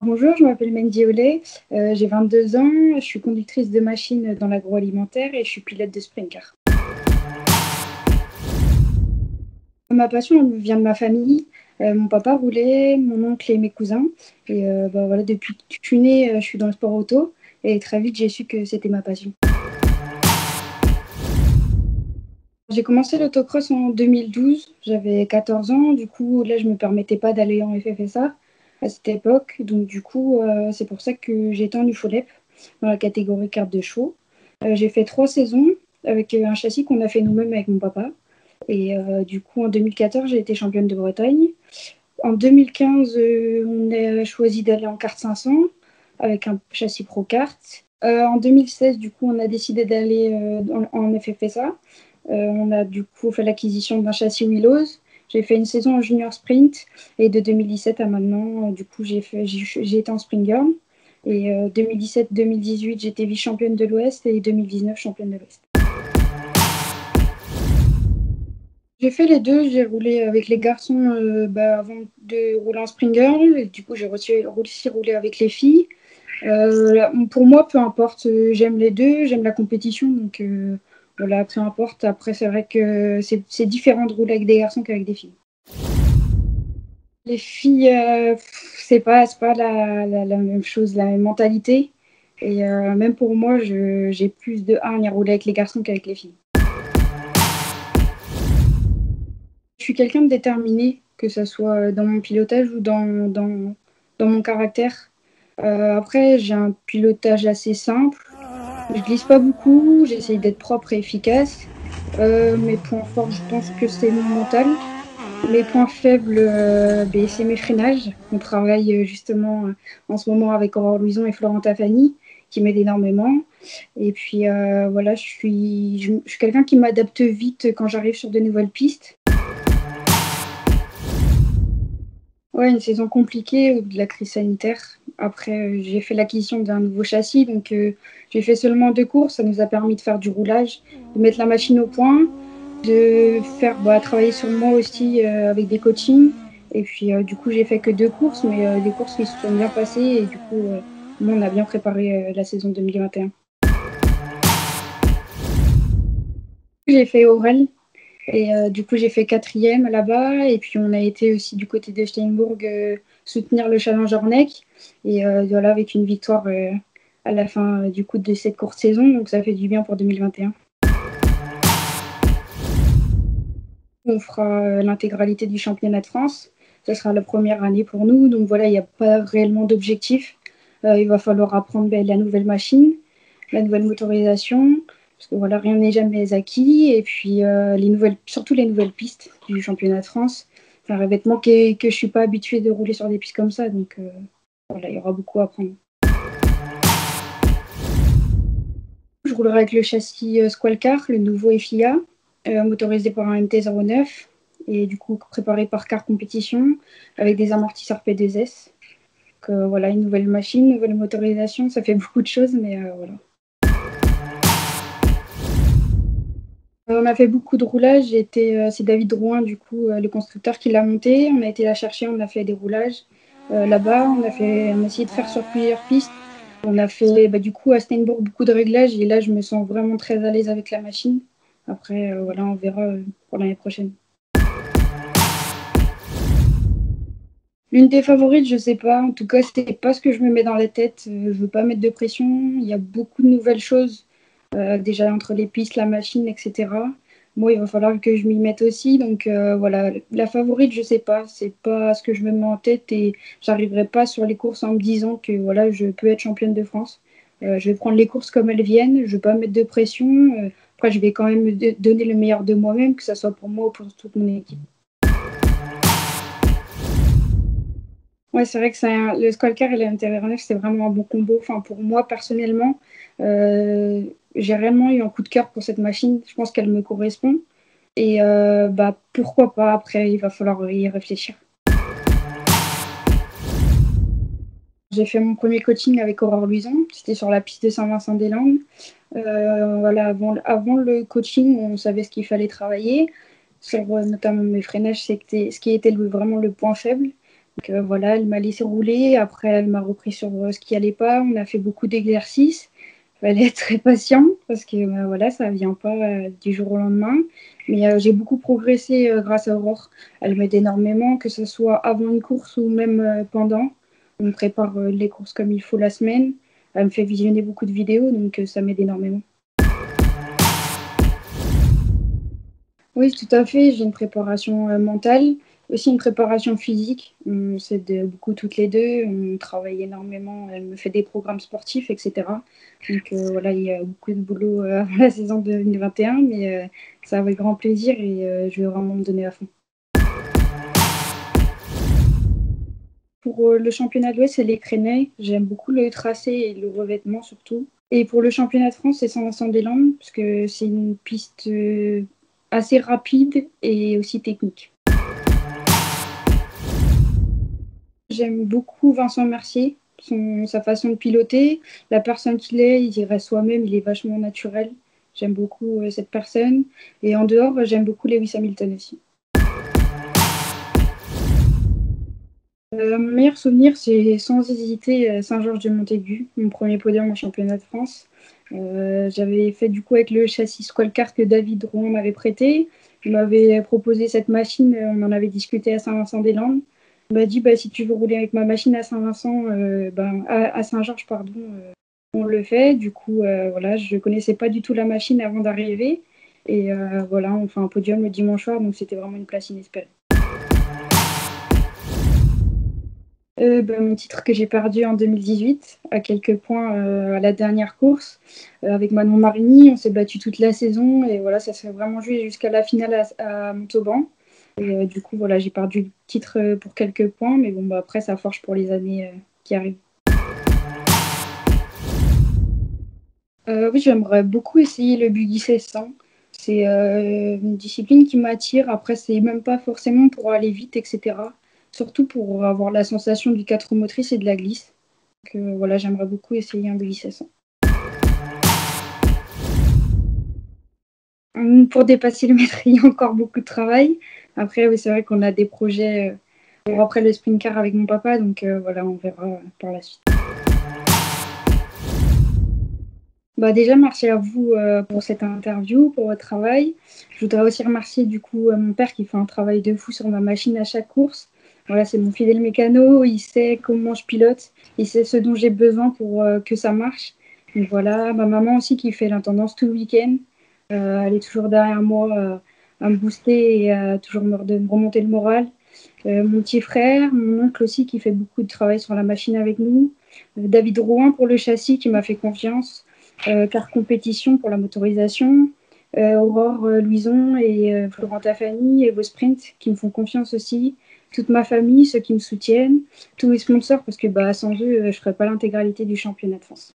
Bonjour, je m'appelle Mendy Olé, j'ai 22 ans, je suis conductrice de machine dans l'agroalimentaire et je suis pilote de sprint car. Ma passion elle vient de ma famille. Mon papa roulait, mon oncle et mes cousins. Et voilà, depuis que je suis née, je suis dans le sport auto et très vite j'ai su que c'était ma passion. J'ai commencé l'autocross en 2012, j'avais 14 ans, du coup là je me permettais pas d'aller en FFSA à cette époque, donc du coup c'est pour ça que j'ai été en UFOLEP dans la catégorie carte de chevaux. J'ai fait 3 saisons avec un châssis qu'on a fait nous-mêmes avec mon papa. Et du coup en 2014 j'ai été championne de Bretagne. En 2015 on a choisi d'aller en carte 500 avec un châssis Pro Kart. En 2016 du coup on a décidé d'aller en FFSA. On a du coup fait l'acquisition d'un châssis Willows. J'ai fait une saison en junior sprint et de 2017 à maintenant, du coup, j'ai été en sprint girl. Et 2017-2018, j'étais vice-championne de l'Ouest et 2019, championne de l'Ouest. J'ai fait les deux. J'ai roulé avec les garçons avant de rouler en sprint girl. Et du coup, j'ai aussi roulé avec les filles. Pour moi, peu importe, j'aime les deux, j'aime la compétition, donc voilà, peu importe. Après, c'est vrai que c'est différent de rouler avec des garçons qu'avec des filles. Les filles, c'est pas la même chose, la même mentalité. Et même pour moi, j'ai plus de hargne à rouler avec les garçons qu'avec les filles. Je suis quelqu'un de déterminé, que ce soit dans mon pilotage ou dans mon caractère. Après, j'ai un pilotage assez simple. Je glisse pas beaucoup, j'essaye d'être propre et efficace. Mes points forts, je pense que c'est mon mental. Mes points faibles, c'est mes freinages. On travaille justement en ce moment avec Aurore Louison et Florent Tafani, qui m'aident énormément. Et puis voilà, je suis quelqu'un qui m'adapte vite quand j'arrive sur de nouvelles pistes. Ouais, une saison compliquée de la crise sanitaire. Après, j'ai fait l'acquisition d'un nouveau châssis, donc j'ai fait seulement 2 courses. Ça nous a permis de faire du roulage, de mettre la machine au point, de faire travailler sur moi aussi avec des coachings. Et puis, du coup, j'ai fait que 2 courses, mais des courses qui se sont bien passées. Et du coup, nous, on a bien préparé la saison 2021. J'ai fait Aurel. Et du coup, j'ai fait quatrième là-bas. Et puis, on a été aussi du côté de Steinbourg soutenir le Challenger Neck. Et voilà, avec une victoire à la fin du coup de cette courte saison. Donc, ça fait du bien pour 2021. On fera l'intégralité du championnat de France. Ce sera la première année pour nous. Donc, voilà, il n'y a pas réellement d'objectif. Il va falloir apprendre la nouvelle machine, la nouvelle motorisation. Parce que voilà, rien n'est jamais acquis. Et puis, surtout les nouvelles pistes du championnat de France. C'est un revêtement que je ne suis pas habituée de rouler sur des pistes comme ça. Donc, voilà, il y aura beaucoup à apprendre. Je roulerai avec le châssis Squalcar, le nouveau FIA, motorisé par un MT-09 et du coup préparé par Car Competition avec des amortisseurs P2S. Donc, voilà, une nouvelle machine, une nouvelle motorisation, ça fait beaucoup de choses, mais voilà. On a fait beaucoup de roulages. C'est David Drouin, du coup, le constructeur qui l'a monté. On a été la chercher, on a fait des roulages là-bas. On a essayé de faire sur plusieurs pistes. On a fait du coup à Steinbourg beaucoup de réglages et là je me sens vraiment très à l'aise avec la machine. Après, voilà, on verra pour l'année prochaine. L'une des favorites, je sais pas. En tout cas, c'est pas ce que je me mets dans la tête. Je veux pas mettre de pression. Il y a beaucoup de nouvelles choses déjà entre les pistes, la machine, etc. Moi, il va falloir que je m'y mette aussi. Donc voilà, la favorite, je sais pas. C'est pas ce que je me mets en tête et j'arriverai pas sur les courses en me disant que voilà, je peux être championne de France. Je vais prendre les courses comme elles viennent. Je vais pas mettre de pression. Après, je vais quand même donner le meilleur de moi-même, que ce soit pour moi ou pour toute mon équipe. Ouais, c'est vrai que le Squalcar et l'intérieur neuf, c'est vraiment un bon combo. Enfin, pour moi, personnellement, euh, j'ai réellement eu un coup de cœur pour cette machine. Je pense qu'elle me correspond. Et pourquoi pas, après, il va falloir y réfléchir. J'ai fait mon premier coaching avec Aurore Luison. C'était sur la piste de Saint-Vincent-des-Landes. Voilà, avant le coaching, on savait ce qu'il fallait travailler. Sur notamment mes freinages, c'était ce qui était vraiment le point faible. Donc, voilà, elle m'a laissé rouler. Après, elle m'a repris sur ce qui allait pas. On a fait beaucoup d'exercices. Il fallait être très patient parce que voilà, ça ne vient pas du jour au lendemain. Mais j'ai beaucoup progressé grâce à Aurore. Elle m'aide énormément, que ce soit avant une course ou même pendant. On me prépare les courses comme il faut la semaine. Elle me fait visionner beaucoup de vidéos, donc ça m'aide énormément. Oui, tout à fait. J'ai une préparation mentale, aussi une préparation physique. On s'aide beaucoup toutes les deux. On travaille énormément. Elle me fait des programmes sportifs, etc. Donc voilà, il y a beaucoup de boulot avant la saison 2021, mais ça avec grand plaisir et je vais vraiment me donner à fond. Pour le championnat de l'Ouest, c'est les Crénay. J'aime beaucoup le tracé et le revêtement surtout. Et pour le championnat de France, c'est Saint-Vincent-des-Landes, parce que c'est une piste assez rapide et aussi technique. J'aime beaucoup Vincent Mercier, sa façon de piloter, la personne qu'il est, il dirait soi-même, il est vachement naturel. J'aime beaucoup cette personne. Et en dehors, j'aime beaucoup Lewis Hamilton aussi. Mon meilleur souvenir, c'est sans hésiter Saint-Georges-de-Montaigu, mon premier podium en championnat de France. J'avais fait du coup avec le châssis Squalcar que David Drouin m'avait prêté. Il m'avait proposé cette machine, on en avait discuté à Saint-Vincent-des-Landes. Il m'a dit bah, si tu veux rouler avec ma machine à Saint-Vincent, à Saint-Georges, pardon, on le fait. Du coup, voilà, je ne connaissais pas du tout la machine avant d'arriver. Et voilà, on fait un podium le dimanche soir, donc c'était vraiment une place inespérée. Mon titre que j'ai perdu en 2018, à quelques points à la dernière course, avec Manon Marini. On s'est battu toute la saison et voilà, ça s'est vraiment joué jusqu'à la finale à Montauban. Et du coup, voilà, j'ai perdu le titre pour quelques points, mais bon, bah, après, ça forge pour les années qui arrivent. Oui, j'aimerais beaucoup essayer le buggy 1600. C'est une discipline qui m'attire. Après, c'est même pas forcément pour aller vite, etc. Surtout pour avoir la sensation du 4 roues motrices et de la glisse. Donc voilà, j'aimerais beaucoup essayer un buggy 1600. Pour dépasser le mètre, il y a encore beaucoup de travail. Après, oui, c'est vrai qu'on a des projets pour après le sprint car avec mon papa. Donc voilà, on verra par la suite. Bah déjà, merci à vous pour cette interview, pour votre travail. Je voudrais aussi remercier du coup mon père qui fait un travail de fou sur ma machine à chaque course. Voilà, c'est mon fidèle mécano, il sait comment je pilote, il sait ce dont j'ai besoin pour que ça marche. Donc voilà, ma maman aussi qui fait l'intendance tout le week-end. Elle est toujours derrière moi à me booster et à toujours me remonter le moral. Mon petit frère, mon oncle aussi qui fait beaucoup de travail sur la machine avec nous. David Drouin pour le châssis qui m'a fait confiance. Car compétition pour la motorisation. Aurore Louison et Florent Tafani et vos sprints qui me font confiance aussi. Toute ma famille, ceux qui me soutiennent. Tous mes sponsors parce que bah, sans eux, je ne ferais pas l'intégralité du championnat de France.